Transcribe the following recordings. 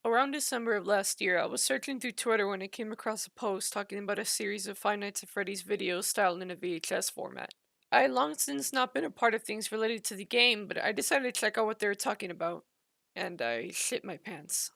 Around December of last year, I was searching through Twitter when I came across a post talking about a series of Five Nights at Freddy's videos styled in a VHS format. I had long since not been a part of things related to the game, but I decided to check out what they were talking about. And I shit my pants.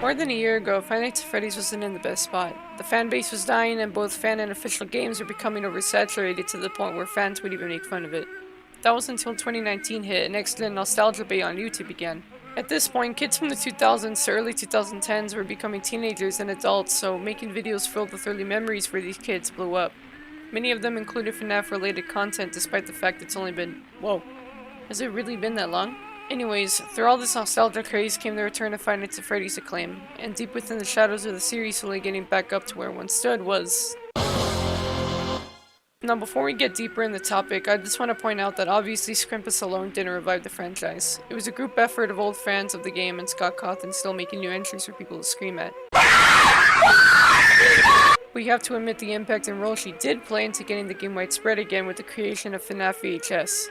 More than a year ago, Five Nights at Freddy's wasn't in the best spot. The fan base was dying, and both fan and official games were becoming oversaturated to the point where fans would even make fun of it. That was until 2019 hit and excellent nostalgia bait on YouTube began. At this point, kids from the 2000s to early 2010s were becoming teenagers and adults, so making videos filled with early memories for these kids blew up. Many of them included FNAF related content despite the fact it's only been, whoa, has it really been that long? Anyways, through all this nostalgia craze came the return of Five Nights at Freddy's acclaim, and deep within the shadows of the series slowly getting back up to where it once stood was... Now before we get deeper in the topic, I just want to point out that obviously Squimpus alone didn't revive the franchise. It was a group effort of old fans of the game and Scott Cawthon still making new entries for people to scream at. We have to admit the impact and role she did play into getting the game widespread again with the creation of FNAF VHS.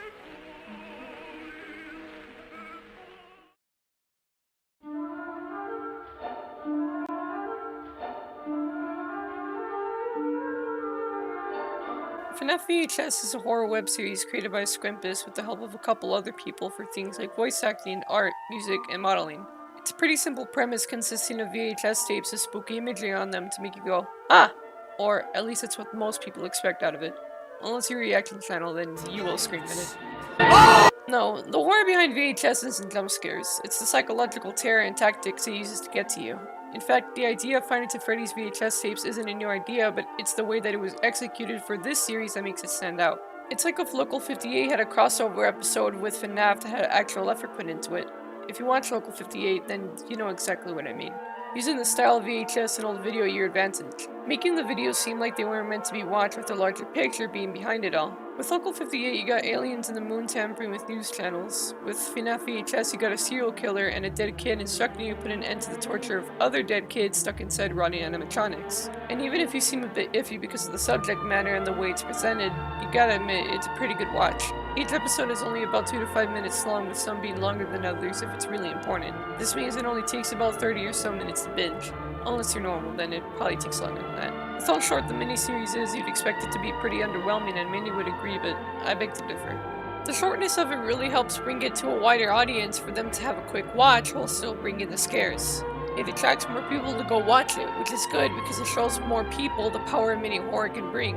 FNAF VHS is a horror web series created by Squimpus with the help of a couple other people for things like voice acting, art, music, and modeling. It's a pretty simple premise consisting of VHS tapes with spooky imagery on them to make you go, ah! Or at least that's what most people expect out of it. Unless you're a reaction channel, then you will scream at it. No, the horror behind VHS isn't Jumpscares. It's the psychological terror and tactics it uses to get to you. In fact, the idea of Five Nights at Freddy's VHS tapes isn't a new idea, but it's the way that it was executed for this series that makes it stand out. It's like if Local 58 had a crossover episode with FNAF that had actual effort put into it. If you watch Local 58, then you know exactly what I mean. Using the style of VHS and old video at your advantage, making the videos seem like they weren't meant to be watched with the larger picture being behind it all. With Local 58, you got aliens in the moon tampering with news channels. With FNAF VHS, you got a serial killer and a dead kid instructing you to put an end to the torture of other dead kids stuck inside rotting animatronics. And even if you seem a bit iffy because of the subject matter and the way it's presented, you gotta admit, it's a pretty good watch. Each episode is only about 2 to 5 minutes long, with some being longer than others if it's really important. This means it only takes about 30 or so minutes to binge. Unless you're normal, then it probably takes longer than that. With how short the miniseries is, you'd expect it to be pretty underwhelming, and many would agree, but I beg to differ. The shortness of it really helps bring it to a wider audience for them to have a quick watch while still bringing the scares. It attracts more people to go watch it, which is good because it shows more people the power mini horror can bring.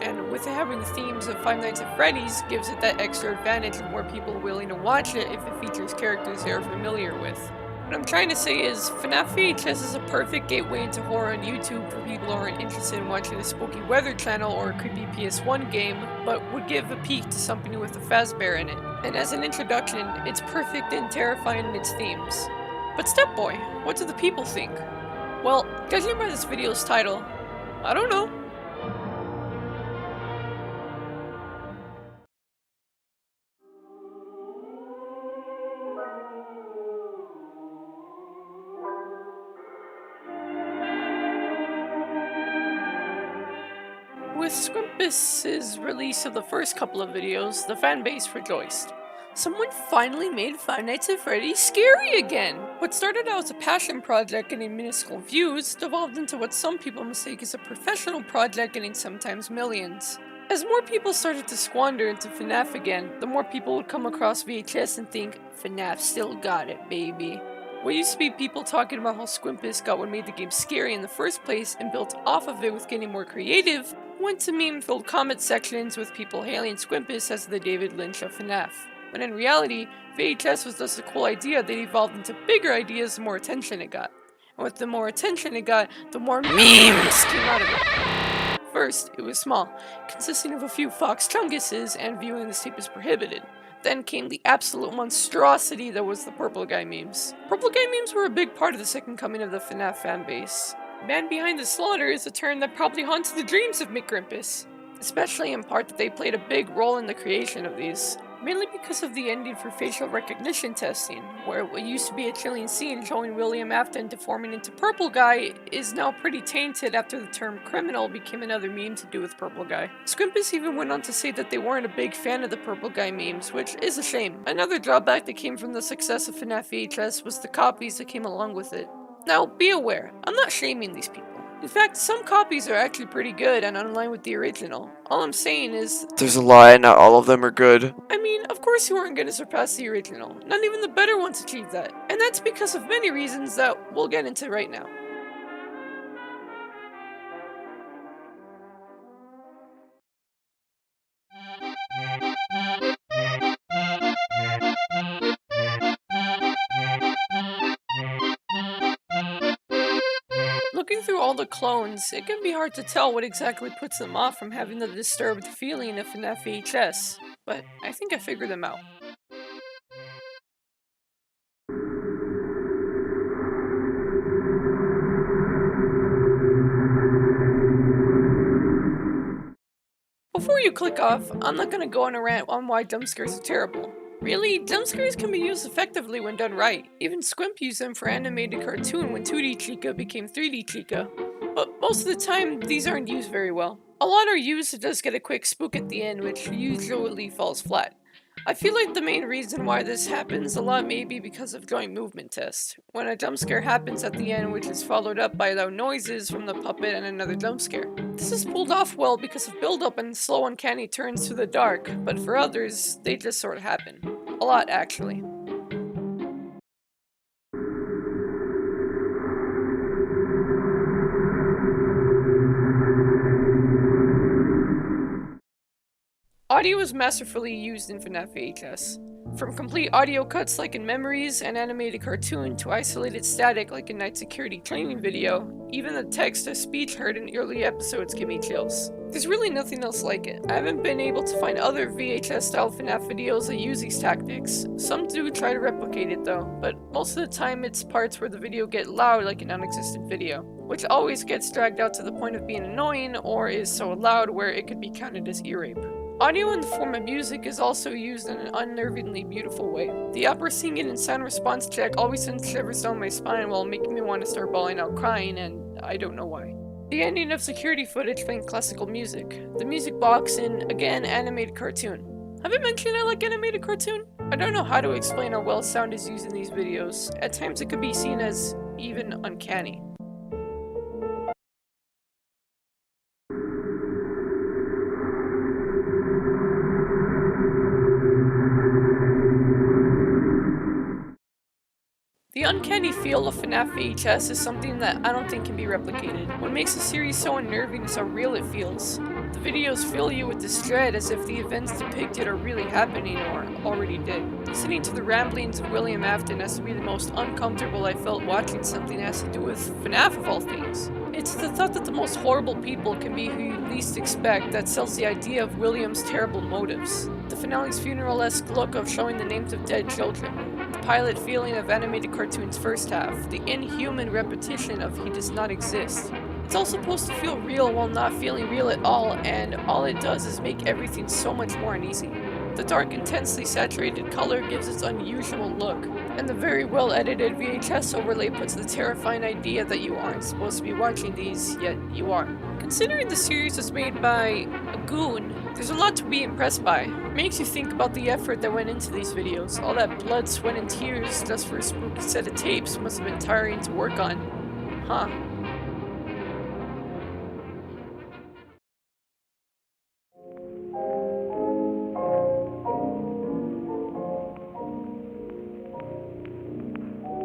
And with it having the themes of Five Nights at Freddy's, gives it that extra advantage of more people willing to watch it if it features characters they are familiar with. What I'm trying to say is, FNAF VHS is a perfect gateway into horror on YouTube for people who aren't interested in watching a spooky weather channel or a creepy PS1 game, but would give a peek to something with a Fazbear in it. And as an introduction, it's perfect and terrifying in its themes. But Step Boy, what do the people think? Well, judging by this video's title, I don't know. With Squimpus' release of the first couple of videos, the fanbase rejoiced. Someone finally made Five Nights at Freddy's scary again! What started out as a passion project getting minuscule views devolved into what some people mistake as a professional project getting sometimes millions. As more people started to squander into FNAF again, the more people would come across VHS and think, FNAF still got it, baby. What used to be people talking about how Squimpus got what made the game scary in the first place and built off of it with getting more creative, went to meme-filled comment sections with people hailing Squimpus as the David Lynch of FNAF. When in reality, VHS was just a cool idea that evolved into bigger ideas the more attention it got. And with the more attention it got, the more memes came out of it. First, it was small, consisting of a few Fox Chunguses, and viewing this tape is prohibited. Then came the absolute monstrosity that was the Purple Guy memes. Purple Guy memes were a big part of the second coming of the FNAF fanbase. Man behind the slaughter is a term that probably haunts the dreams of McGrimpus. especially in part that they played a big role in the creation of these. Mainly because of the ending for facial recognition testing, where what used to be a chilling scene showing William Afton deforming into Purple Guy is now pretty tainted after the term criminal became another meme to do with Purple Guy. Squimpus even went on to say that they weren't a big fan of the Purple Guy memes, which is a shame. Another drawback that came from the success of FNAF VHS was the copies that came along with it. Now, be aware, I'm not shaming these people. In fact, some copies are actually pretty good and in line with the original. All I'm saying is, There's a lie, not all of them are good. I mean, of course you aren't going to surpass the original. Not even the better ones achieve that. And that's because of many reasons that we'll get into right now. Looking through all the clones, it can be hard to tell what exactly puts them off from having the disturbed feeling of FNAF VHS, but I think I figured them out. Before you click off, I'm not gonna go on a rant on why jumpscares are terrible. Really, jumpscares can be used effectively when done right. Even Squimp used them for animated cartoon when 2D Chica became 3D Chica. But most of the time, these aren't used very well. A lot are used to just get a quick spook at the end, which usually falls flat. I feel like the main reason why this happens a lot may be because of joint movement test. When a jump scare happens at the end which is followed up by loud noises from the puppet and another jump scare. This is pulled off well because of build-up and slow uncanny turns to the dark, but for others, they just sort of happen. A lot, actually. Audio is masterfully used in FNAF VHS. From complete audio cuts like in Memories and animated cartoon to isolated static like in Night Security training video, even the text-to-speech heard in early episodes give me chills. There's really nothing else like it. I haven't been able to find other VHS-style FNAF videos that use these tactics. Some do try to replicate it though, but most of the time it's parts where the video get loud like a non-existent video, which always gets dragged out to the point of being annoying or is so loud where it could be counted as ear rape. Audio in the form of music is also used in an unnervingly beautiful way. The opera singing and sound response check always sends shivers down my spine while making me want to start bawling out crying, and I don't know why. The ending of security footage playing classical music. The music box in, again, animated cartoon. Have I mentioned I like animated cartoon? I don't know how to explain how well sound is used in these videos. At times it could be seen as even uncanny. The uncanny feel of FNAF VHS is something that I don't think can be replicated. What makes the series so unnerving is how real it feels. The videos fill you with this dread as if the events depicted are really happening or already did. Listening to the ramblings of William Afton has to be the most uncomfortable I felt watching something that has to do with FNAF of all things. It's the thought that the most horrible people can be who you least expect that sells the idea of William's terrible motives. The finale's funeral-esque look of showing the names of dead children. The pilot feeling of animated cartoon's first half. The inhuman repetition of he does not exist. It's all supposed to feel real while not feeling real at all, and all it does is make everything so much more uneasy. The dark, intensely saturated color gives its unusual look, and the very well-edited VHS overlay puts the terrifying idea that you aren't supposed to be watching these, yet you are. Considering the series was made by a goon, there's a lot to be impressed by. It makes you think about the effort that went into these videos. All that blood, sweat, and tears just for a spooky set of tapes must have been tiring to work on. Huh.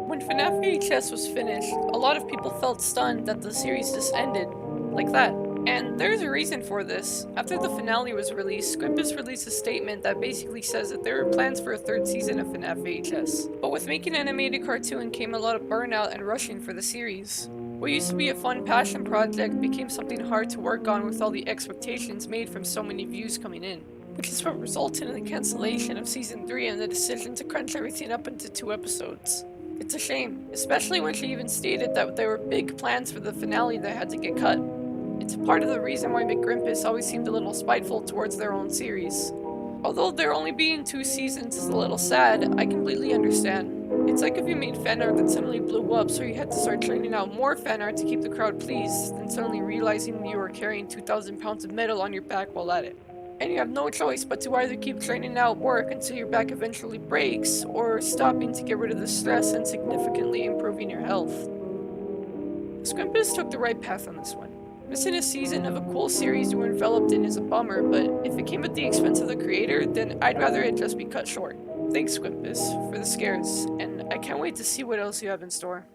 When FNAF VHS was finished, a lot of people felt stunned that the series just ended. Like that. And there's a reason for this. After the finale was released, Squimpus released a statement that basically says that there were plans for a third season of FNAF VHS. But with making animated cartoon came a lot of burnout and rushing for the series. What used to be a fun passion project became something hard to work on with all the expectations made from so many views coming in. Which is what resulted in the cancellation of season 3 and the decision to crunch everything up into 2 episodes. It's a shame, especially when she even stated that there were big plans for the finale that had to get cut. It's part of the reason why McGrimpus always seemed a little spiteful towards their own series. Although there only being 2 seasons is a little sad, I completely understand. It's like if you made fan art that suddenly blew up, so you had to start churning out more fan art to keep the crowd pleased, then suddenly realizing you were carrying 2,000 pounds of metal on your back while at it. And you have no choice but to either keep churning out work until your back eventually breaks, or stopping to get rid of the stress and significantly improving your health. Squimpus took the right path on this one. Missing a season of a cool series you were enveloped in is a bummer, but if it came at the expense of the creator, then I'd rather it just be cut short. Thanks, Squimpus, for the scares, and I can't wait to see what else you have in store.